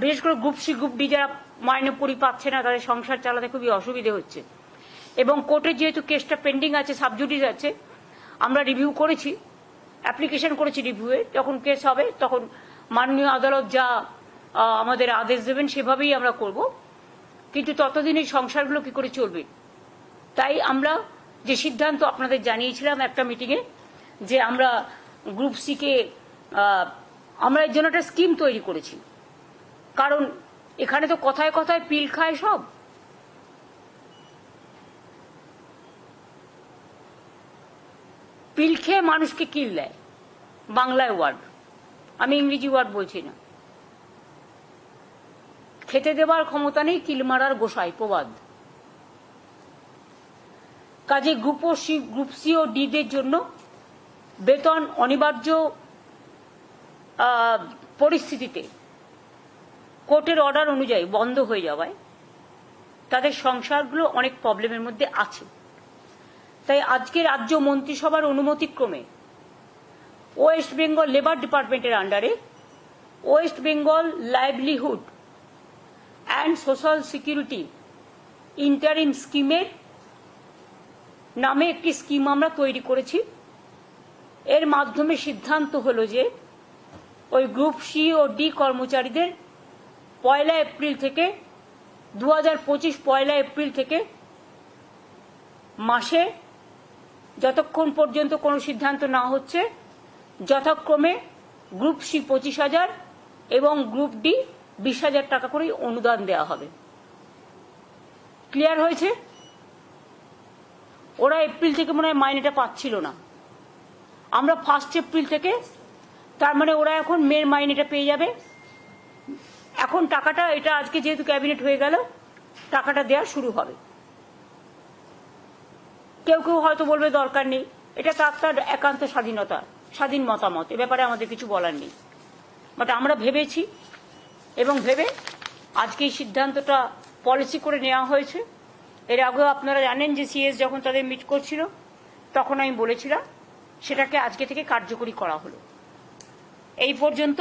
বিশেষ করে group C group D যারা মাইনে পাচ্ছে না, তাদের সংসার চালাতে খুবই অসুবিধে হচ্ছে। এবং কোর্টে যেহেতু কেসটা পেন্ডিং আছে, সাবজুডিস আছে, আমরা রিভিউ করেছি, অ্যাপ্লিকেশন করেছি রিভিউয়ে। যখন কেস হবে তখন মাননীয় আদালত যা আমাদের আদেশ দেবেন সেভাবেই আমরা করব। কিন্তু ততদিন এই সংসারগুলো কি করে চলবে? তাই আমরা যে সিদ্ধান্ত আপনাদের জানিয়েছিলাম একটা মিটিংয়ে, যে আমরা গ্রুপ সিকে আমরা এর জন্য একটা স্কিম তৈরি করেছি। কারণ এখানে তো কথায় কথায় পিল খায় সব। পিল খেয়ে মানুষকে কিল দেয়, বাংলায় ওয়ার্ড, আমি ইংরেজি ওয়ার্ড বলছি না। খেতে দেবার ক্ষমতা নেই, কিল মারার গোসাই প্রবাদ। কাজে গ্রুপ সি ও ডিদের জন্য বেতন অনিবার্য পরিস্থিতিতে কোর্টের অর্ডার অনুযায়ী বন্ধ হয়ে যাওয়ায় তাদের সংসারগুলো অনেক প্রবলেমের মধ্যে আছে। তাই আজকে রাজ্য মন্ত্রিসভার অনুমতিক্রমে ওয়েস্ট বেঙ্গল লেবার ডিপার্টমেন্টের আন্ডারে West Bengal livelihood and social security interim স্কিমের নামে একটি স্কিম আমরা তৈরি করেছি। এর মাধ্যমে সিদ্ধান্ত হলো যে ওই গ্রুপ সি ও ডি কর্মচারীদের 1 এপ্রিল থেকে 2025 1 এপ্রিল থেকে মাসে যতক্ষণ পর্যন্ত কোনো সিদ্ধান্ত না হচ্ছে যথাক্রমে গ্রুপ সি 25,000 এবং গ্রুপ ডি 20,000 টাকা করে অনুদান দেওয়া হবে। ক্লিয়ার হয়েছে? ওরা এপ্রিল থেকে মনে হয় মাইনেটা পাচ্ছিল না, আমরা 1 এপ্রিল থেকে, তার মানে ওরা এখন মের মাইনেটা পেয়ে যাবে। এখন টাকাটা, এটা আজকে যেহেতু ক্যাবিনেট হয়ে গেল, টাকাটা দেওয়া শুরু হবে। কেউ কেউ হয়তো বলবে দরকার নেই, এটা তার একান্ত স্বাধীনতা, স্বাধীন মতামত, এ ব্যাপারে আমাদের কিছু বলার নেই। বাট আমরা ভেবেছি এবং ভেবে আজকে এই সিদ্ধান্তটা পলিসি করে নেওয়া হয়েছে। এর আগেও আপনারা জানেন যে সিএস যখন তাদের মিট করছিল তখন আমি বলেছিলাম, সেটাকে আজকে থেকে কার্যকরী করা হলো। এই পর্যন্ত